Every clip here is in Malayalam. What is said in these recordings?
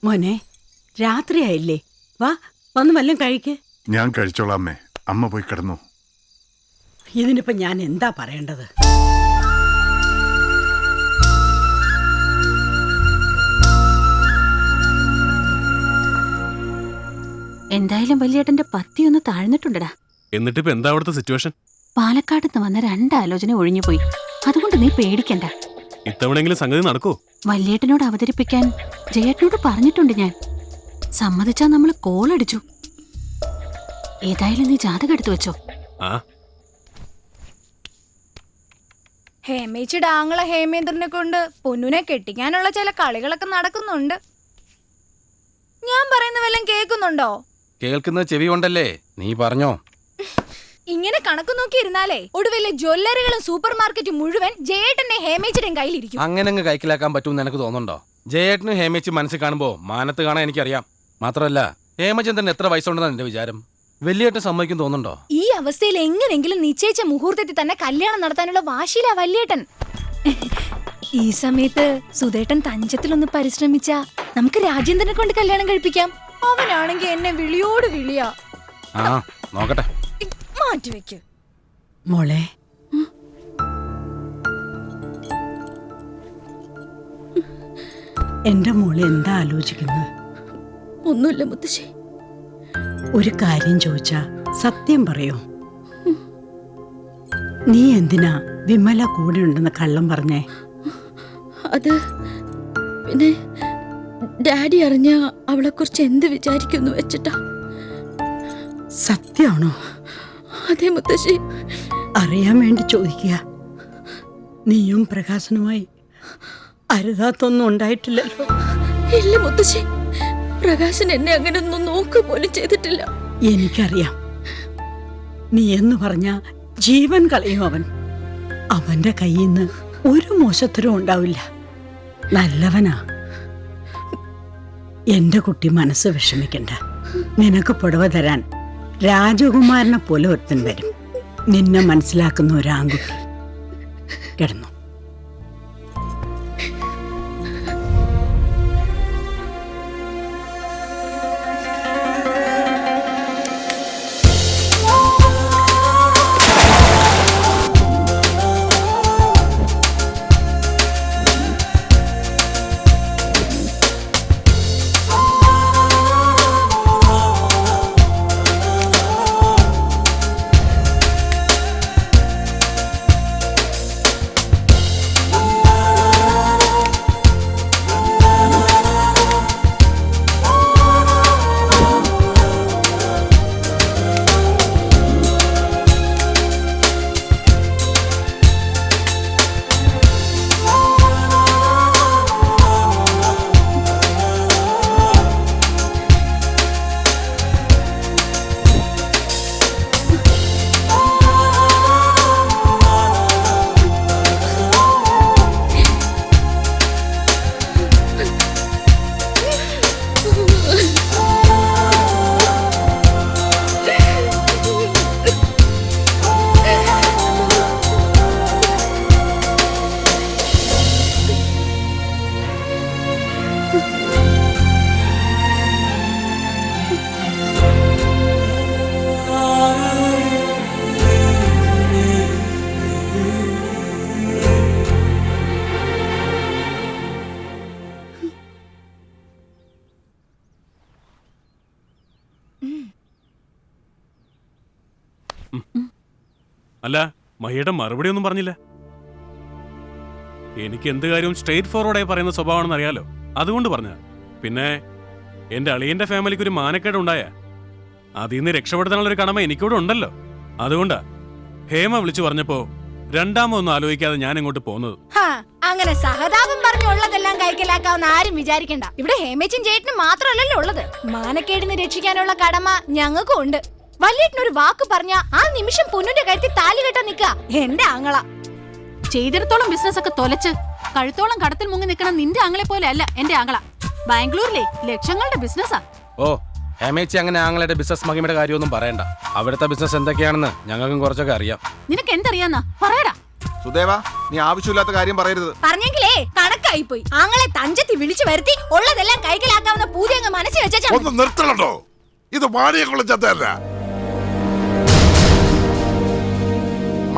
മോനെ, രാത്രിയായില്ലേ? വാ, വന്ന് വല്ലതും കഴിക്ക്. ഞാൻ കഴിച്ചോളാം അമ്മേ. അമ്മ പോയി കിടന്നു. ഇതിനിപ്പോ ഞാൻ എന്താ പറയേണ്ടത്? എന്തായാലും വലിയേട്ടന്റെ പത്തിയൊന്ന് താഴ്ന്നിട്ടുണ്ടടാ. എന്നിട്ടിപ്പോ എന്താ അവിടുത്തെ സിറ്റുവേഷൻ? പാലക്കാട് നിന്ന് വന്ന 2 ആലോചന ഒഴിഞ്ഞുപോയി. അതുകൊണ്ട് നീ പേടിക്കണ്ട. ഇത്തവണെങ്കിലും സംഗതി നടക്കോ? വലിയേട്ടനോട് അവതരിപ്പിക്കാൻ ജയേട്ടനോട് പറഞ്ഞിട്ടുണ്ട് ഞാൻ. സമ്മതിച്ചാ നമ്മള് കോളടിച്ചു. ഏതായാലും നീ ജാതകം എടുത്തു വെച്ചോ. ആ, ഹേമേച്ചിയുടെ ആങ്ങള ഹേമേന്ദ്രനെ കൊണ്ട് പൊന്നുനെ കെട്ടിക്കാനുള്ള ചില കളികളൊക്കെ നടക്കുന്നുണ്ട്. ഞാൻ പറയുന്ന വല്ലതും കേൾക്കുന്നുണ്ടോ? കേൾക്കുന്ന ചെവി കൊണ്ടല്ലേ, നീ പറഞ്ഞോ. ഇങ്ങനെ കണക്ക് നോക്കിയിരുന്നാലേ ഒടുവിലെ ജ്വല്ലറികളും സൂപ്പർ മാർക്കറ്റും മുഴുവൻ ജയേട്ടന്റെ ഹേമേച്ചിയുടെയും കയ്യിലിരിക്കും. അങ്ങനെ അങ്ങ് കൈക്കലാക്കാൻ പറ്റുമെന്ന് എനിക്ക് തോന്നുന്നുണ്ടോ? ജയേട്ടനും ഹേമേച്ചി മനസ്സിൽ കാണുമ്പോ മാനത്ത് കാണാൻ എനിക്കറിയാം. മാത്രമല്ല ഹേമചന്ദ്രൻ എത്ര വയസ്സുണ്ടെന്നാണ് എന്റെ വിചാരം. വലിയേട്ടൻ സമ്മതിക്കും തോന്നുന്നുണ്ടോ? ഈ അവസ്ഥയിൽ എങ്ങനെങ്കിലും നിശ്ചയിച്ച മുഹൂർത്തത്തിൽ തന്നെ കല്യാണം നടത്താനുള്ള വാശിയിലാ വല്യേട്ടൻ. ഈ സമയത്ത് സുധേട്ടൻ തഞ്ചത്തിലൊന്ന് പരിശ്രമിച്ചാ നമുക്ക് രാജേന്ദ്രനെ കൊണ്ട് കല്യാണം കഴിപ്പിക്കാം. അവനാണെങ്കിൽ എന്നെ വിളിയോട് വിളിയാ. ആ, നോക്കട്ടെ. മാറ്റിവെക്ക് മോളെ. എന്റെ മോളെ എന്താ ആലോചിക്കുന്നത്? ഒന്നുമില്ല മുത്തശ്ശി. ഒരു കാര്യം ചോദിച്ചാ സത്യം പറയോ? നീ എന്തിനാ വിമല കൂടെ ഉണ്ടെന്ന് കള്ളം പറഞ്ഞേ? അത് പിന്നെ ഡാഡി അറിഞ്ഞ അവളെ കുറിച്ച് എന്ത് വിചാരിക്കുന്നു വെച്ചിട്ടാ. സത്യമാണോ? അതെ മുത്തശ്ശി. അറിയാൻ വേണ്ടി ചോദിക്കുക. നീയും പ്രകാശനുമായി അരുതാത്തൊന്നും ഉണ്ടായിട്ടില്ലല്ലോ? ഇല്ല മുത്തശ്ശി, പ്രകാശൻ എന്നെ അങ്ങനെ ഒന്നും നോക്കുക പോലും ചെയ്തിട്ടില്ല. എനിക്കറിയാം. നീ എന്ന് പറഞ്ഞ ജീവൻ കളയും അവൻ. അവന്റെ കയ്യിൽ നിന്ന് ഒരു മോശത്തരവും ഉണ്ടാവില്ല. നല്ലവനാ. എന്റെ കുട്ടി മനസ്സ് വിഷമിക്കണ്ട. നിനക്ക് പുടവ തരാൻ രാജകുമാരനെ പോലെ ഒരുത്തൻ വരും. നിന്നെ മനസ്സിലാക്കുന്ന ഒരാൺകുട്ടി. കിടന്നു. അല്ല, മഹിയുടെ മറുപടി ഒന്നും പറഞ്ഞില്ല. എനിക്ക് എന്ത് കാര്യവും സ്ട്രെയിറ്റ് ഫോർവേഡായി പറയുന്ന സ്വഭാവമാണെന്ന് അറിയാലോ, അതുകൊണ്ട് പറഞ്ഞ. പിന്നെ എന്റെ അളിയന്റെ ഫാമിലിക്ക് ഒരു മാനക്കേട് ഉണ്ടായ അതിൽ നിന്ന് രക്ഷപ്പെടുത്താനുള്ളൊരു കടമ എനിക്കൂടെ ഉണ്ടല്ലോ. അതുകൊണ്ടാ ഹേമ വിളിച്ചു പറഞ്ഞപ്പോ രണ്ടാമതൊന്നും ആലോചിക്കാതെ ഞാൻ ഇങ്ങോട്ട് പോകുന്നത്. അങ്ങനെ സഹതാപം പറഞ്ഞുള്ളതെല്ലാം കൈക്കലാക്കാവുന്ന ആരും വിചാരിക്കണ്ട. ഇവിടെ ഹേമേച്ചും ചേട്ടനും മാത്രമല്ലല്ലോ ഉള്ളത്. മാനക്കേടിന് രക്ഷിക്കാനുള്ള കടമ ഞങ്ങൾക്കും ഉണ്ട്. വലിയേട്ടനൊരു വാക്ക് പറഞ്ഞ ആ നിമിഷം പൊന്നുന്റെ കഴുത്തിൽ താലി കെട്ടാൻ നിക്ക എന്റെ ആങ്ങള. ചെയ്തിടത്തോളം ബിസിനസ് ഒക്കെ തൊലച്ച് കഴുത്തോളം കടത്തിൽ മുങ്ങി നിൽക്കണ നിന്റെ ആങ്ങളെ പോലെ അല്ല എന്റെ ആങ്ങള. ബാംഗ്ലൂരിലെ ലക്ഷങ്ങളുടെ ബിസിനസ്സാ. ഓ, ഹേമേച്ചി അങ്ങനെ ആങ്ങളുടെ ബിസിനസ് മഹിമയുടെ കാര്യമൊന്നും പറയണ്ട. അവിടുത്തെ ബിസിനസ് എന്തൊക്കെയാണെന്ന് ഞങ്ങൾക്കും കുറച്ചൊക്കെ അറിയാം. നിനക്ക് എന്തറിയാന്നാ പറയടാ. സുദേവ, നീ ആവശ്യമില്ലാത്ത കാര്യം പറയരുത്. പറഞ്ഞെങ്കിലേ കണക്ക് തെറ്റായി പോയി. ആങ്ങളെ തഞ്ചത്തി വിളിച്ചു വരുത്തി ഉള്ളതെല്ലാം കൈക്കലാക്കാവുന്ന പൂതി അങ്ങ് മനസ്സിൽ വെച്ചാ ഒന്ന് നിർത്തണോ? ഇത് മാടിയക്കുളം ചന്തയല്ല.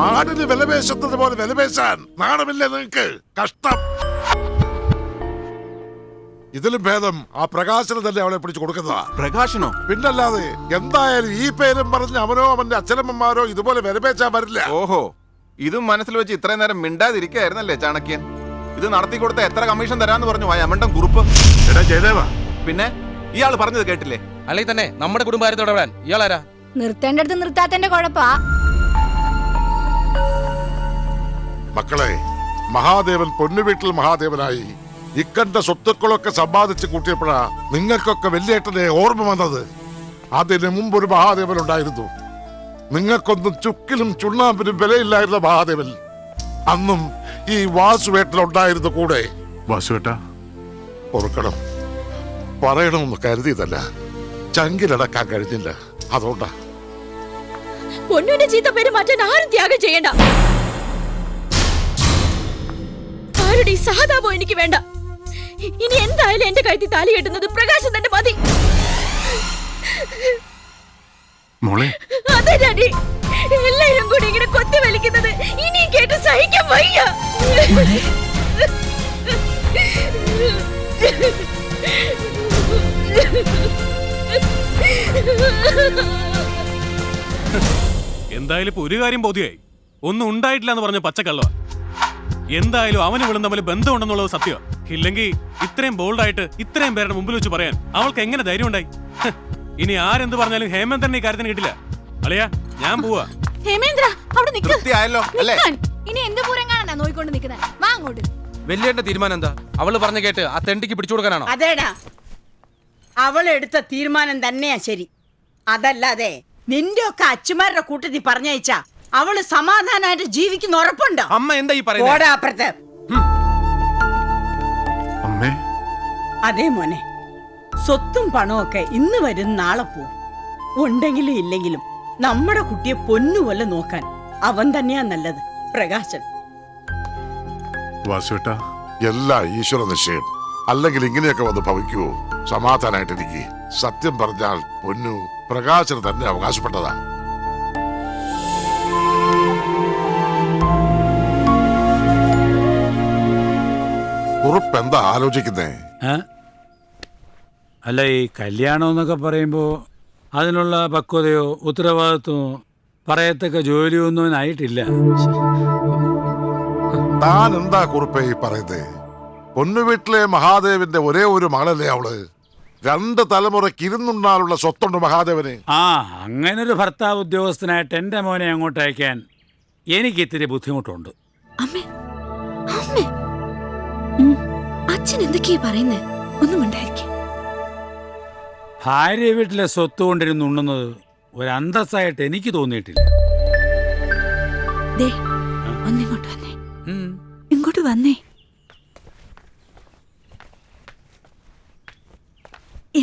മാടിന് വിലപേശുന്നത് പോലെ വിലപേശാൻ നാണമില്ലേ നിങ്ങക്ക്? കഷ്ടം. ഇതിലും ഭേദം ആ പ്രകാശന് തന്നെ അവളെ പിടിച്ചു കൊടുക്കുന്നതാ. പ്രകാശനോ? പിന്നല്ലാതെ. എന്തായാലും ഈ പേരും പറഞ്ഞ് അവനോ അവന്റെ അച്ഛനമ്മമാരോ ഇതുപോലെ വിലപേശാൻ പറ്റില്ല. ഓഹോ, ഇതും മനസ്സിൽ വെച്ച് ഇത്രയും നേരം മിണ്ടാതിരിക്കായിരുന്നല്ലേ ചാണക്യൻ? ഇത് നടത്തി കൊടുത്ത എത്ര കമ്മീഷൻ തരാന്ന് പറഞ്ഞു ആ യമണ്ടൻ കുറുപ്പ്. എടാ ജയദേവ, പിന്നെ ഇയാൾ പറഞ്ഞത് കേട്ടില്ലേ? അല്ലെങ്കിൽ തന്നെ നമ്മുടെ കുടുംബകാര്യത്തോടെ ഇടപെടാൻ ഇയാളാരാ? നിർത്തേണ്ടടുത്ത് നിർത്താത്തന്റെ കുഴപ്പാ. മക്കളെ, മഹാദേവൻ പൊന്നുവീട്ടിൽ മഹാദേവനായി ഇക്കണ്ട സ്വത്തുക്കളൊക്കെ സമ്പാദിച്ച് കൂട്ടിയപ്പോഴാ നിങ്ങൾക്കൊക്കെ വലിയേട്ടനെ ഓർമ്മ വന്നത്. അതിന് മുമ്പ് ഒരു മഹാദേവൻ ഉണ്ടായിരുന്നു. നിങ്ങൾക്കൊന്നും ചുക്കിലും ചുണ്ണാമ്പിനും വിലയില്ലായിരുന്ന മഹാദേവൻ അന്നും ഈ വാസുവേട്ടനുണ്ടായിരുന്നു കൂടെ. വാസുവേട്ടാ, ഓർക്കണം, പറയണമെന്ന് കരുതിയതല്ല, ചങ്കിലടക്കാൻ കഴിഞ്ഞില്ല. അതുകൊണ്ടാ. പൊന്നുവിന്റെ ചീത്ത പേര് മാറ്റാൻ ആരും ത്യാഗം ചെയ്യണ്ട. ആരുടെ ഈ സഹതാപം എനിക്ക് വേണ്ട. ഇനി എന്തായാലും എന്റെ കഴുത്തിൽ താലി കെട്ടുന്നത് പ്രകാശം തന്നെ മതി. മോളെ, അതെ ഡാഡി, എല്ലാരും കൂടി ഇങ്ങനെ കൊത്തി വലിക്കുന്നത് ഇനിയും കേട്ട് സഹിക്കാൻ വയ്യ. എന്തായാലും ഇപ്പൊ ഒരു കാര്യം ബോധ്യമായി. ഒന്നും ഉണ്ടായിട്ടില്ല എന്ന് പറഞ്ഞ പച്ചക്കള്ളവാ. എന്തായാലും അവന് ഇവളും തമ്മിൽ ബന്ധമുണ്ടെന്നുള്ളത് സത്യമാണ്. ഇല്ലെങ്കിൽ ഇത്രയും ബോൾഡായിട്ട് ഇത്രയും പേരുടെ മുമ്പിൽ വെച്ച് പറയാൻ അവൾക്ക് എങ്ങനെ ധൈര്യം ഉണ്ടായി? ഇനി ആരെന്ത് പറഞ്ഞാലും ഹേമന്തന്നെ ഈ കാര്യത്തിന് കിട്ടില്ല. അളിയാ, ഞാൻ പോവാ. ഹേമേന്ദ്ര അവിടെ നിൽക്ക്. തൃപ്തിയായല്ലോ അല്ലേ? ഇനി എന്ത് പൂരം കാണാനാ നോയിക്കൊണ്ട് നിൽക്കുന്നത്? വാ അങ്ങോട്ട്. വലിയേട്ടന്റെ തീരുമാനം എന്താ? അവള് പറഞ്ഞ കേട്ട് ആ തെണ്ടിക്ക് പിടിച്ചു കൊടുക്കാനാണോ? അതേടാ, അവളെടുത്ത തീരുമാനം തന്നെയാ ശരി. അതല്ലാതെ നിന്റെ ഒക്കെ അച്ഛന്മാരുടെ കൂട്ടത്തിൽ പറഞ്ഞയച്ചാ അവള് സമാധാനമായിട്ട് ജീവിക്കുന്ന ഉറപ്പുണ്ടോ? അമ്മ എന്താ ഈ പറയുന്നത്? ഓടാ അപ്പുറത്ത്. അമ്മേ, അതേ മോനെ, സ്വത്തും പണവും ഒക്കെ ഇന്ന് വരും നാളെ പോവും. ഉണ്ടെങ്കിലും ഇല്ലെങ്കിലും നമ്മുടെ കുട്ടിയെ പൊന്നുപോലെ നോക്കാൻ അവൻ തന്നെയാ നല്ലത്. പ്രകാശൻ. വാസുവേട്ടാ, എല്ലാ ഈശ്വര നിശ്ചയം. അല്ലെങ്കിൽ ഇങ്ങനെയൊക്കെ വന്ന് ഭവിക്കുവോ? സമാധാനായിട്ടിരിക്കെ. സത്യം പറഞ്ഞാൽ പൊന്നു പ്രകാശന് തന്നെ അവകാശപ്പെട്ടതാ. കുറുപ്പ് എന്താ ആലോചിക്കുന്നേ? അല്ല, ഈ കല്യാണം എന്നൊക്കെ പറയുമ്പോൾ അതിനുള്ള പക്വതയോ ഉത്തരവാദിത്വമോ പറയത്തക്ക ജോലിയൊന്നും ആയിട്ടില്ല. താൻ എന്താ കുറുപ്പേ ഈ പറയുന്നേ? പൊന്നുവീട്ടിലെ മഹാദേവന്റെ ഒരേ ഒരു മകളല്ലേ അവള്? 2 തലമുറയ്ക്ക് ഇരുന്നുണ്ടാനുള്ള സ്വത്തുണ്ട് മഹാദേവന്. അങ്ങനൊരു ഭർത്താവ് ഉദ്യോഗസ്ഥനായിട്ട് എൻ്റെ മോനെ അങ്ങോട്ട് അയക്കാൻ എനിക്ക് ഇത്തിരി ബുദ്ധിമുട്ടുണ്ട്. അമ്മേ, അമ്മേ, അച്ഛൻ എന്തൊക്കെയാ പറയുന്നേ? ഒന്നും ഉണ്ടായിരിക്കും. ഭാര്യ വീട്ടിലെ സ്വത്ത് കൊണ്ടിരുന്ന് ഉണ്ണുന്നത് ഒരു അന്തസ്സായിട്ട് എനിക്ക് തോന്നിയിട്ടില്ല. ഒന്നിങ്ങോട്ട് വന്നേ, ഇങ്ങോട്ട് വന്നേ.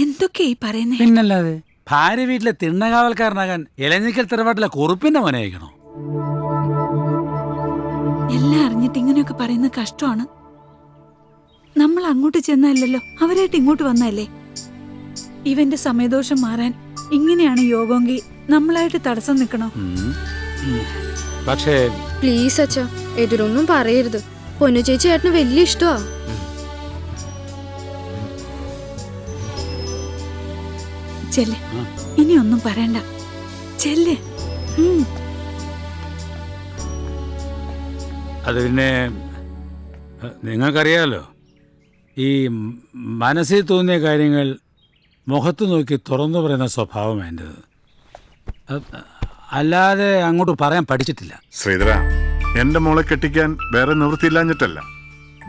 എന്തൊക്കെയാ ഈ പറയുന്നേ? പിന്നല്ലാതെ ഭാര്യ വീട്ടിലെ തിണ്ണകാവൽക്കാരനാകാൻ ഇലഞ്ഞിക്കൽ തറവാട്ടിലെ കുറുപ്പിന്റെ മോനെ അയക്കണോ? എല്ലാം അറിഞ്ഞിട്ട് ഇങ്ങനെയൊക്കെ പറയുന്നത് കഷ്ടമാണ്. നമ്മൾ അങ്ങോട്ട് ചെന്നല്ലോ, അവരായിട്ട് ഇങ്ങോട്ട് വന്നല്ലേ. ഇവന്റെ സമയദോഷം മാറാൻ ഇങ്ങനെയാണ് യോഗമെങ്കിൽ നമ്മളായിട്ട് തടസ്സം നിൽക്കണോ? പക്ഷേ പ്ലീസ് അച്ഛാ, എതിരൊന്നും പറയരുത്. പൊന്നു ചേച്ചി ഏട്ടന് വലിയ ഇഷ്ടമാ. ചെല്ല്, ഇനി ഒന്നും പറയണ്ട. ചെല്ല്. അത് പിന്നെ നിങ്ങൾക്കറിയാലോ, ഈ മനസ്സിൽ തോന്നിയ കാര്യങ്ങൾ മുഖത്ത് നോക്കി തുറന്നു പറയുന്ന സ്വഭാവം എൻ്റെത്. അല്ലാതെ അങ്ങോട്ട് പറയാൻ പഠിച്ചിട്ടില്ല. ശ്രീധര, എന്റെ മോളെ കെട്ടിക്കാൻ വേറെ നിവൃത്തിയില്ലാഞ്ഞിട്ടല്ല,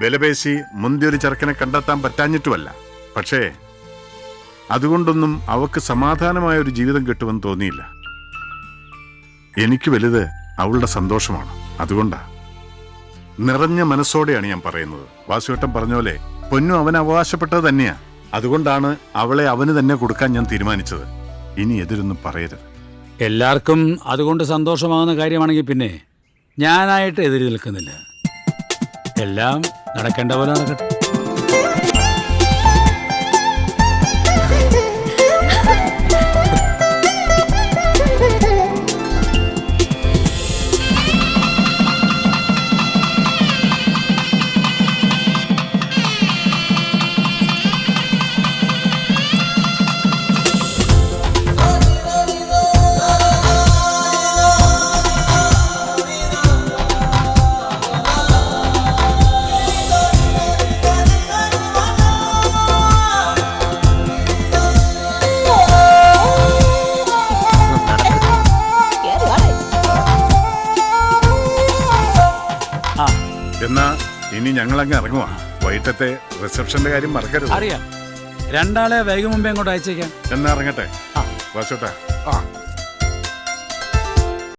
വിലപേശി മുന്തിയൊരു ചെറുക്കനെ കണ്ടെത്താൻ പറ്റാഞ്ഞിട്ടുമല്ല. പക്ഷേ അതുകൊണ്ടൊന്നും അവക്ക് സമാധാനമായ ഒരു ജീവിതം കിട്ടുമെന്ന് തോന്നിയില്ല. എനിക്ക് വലുത് അവളുടെ സന്തോഷമാണ്. അതുകൊണ്ടാ നിറഞ്ഞ മനസ്സോടെയാണ് ഞാൻ പറയുന്നത്. വാസുവേട്ടൻ പറഞ്ഞ പോലെ പൊന്നു അവൻ അവകാശപ്പെട്ടത് തന്നെയാ. അതുകൊണ്ടാണ് അവളെ അവന് തന്നെ കൊടുക്കാൻ ഞാൻ തീരുമാനിച്ചത്. ഇനി എതിരൊന്നും പറയരുത്. എല്ലാവർക്കും അതുകൊണ്ട് സന്തോഷമാകുന്ന കാര്യമാണെങ്കിൽ പിന്നെ ഞാനായിട്ട് എതിരി നിൽക്കുന്നില്ല. എല്ലാം നടക്കേണ്ട പോലെ നടക്കട്ടെ. എന്നാ ഇനി ഞങ്ങളങ്ങ് ഇറങ്ങുവാ. വൈകിട്ടത്തെ റിസപ്ഷന്റെ കാര്യം മറക്കരുത്. അറിയാം, രണ്ടാളെ വൈകി മുമ്പേ അങ്ങോട്ട് അയച്ചേക്കാം. എന്നാ ഇറങ്ങട്ടെ വാസുട്ടാ. ആ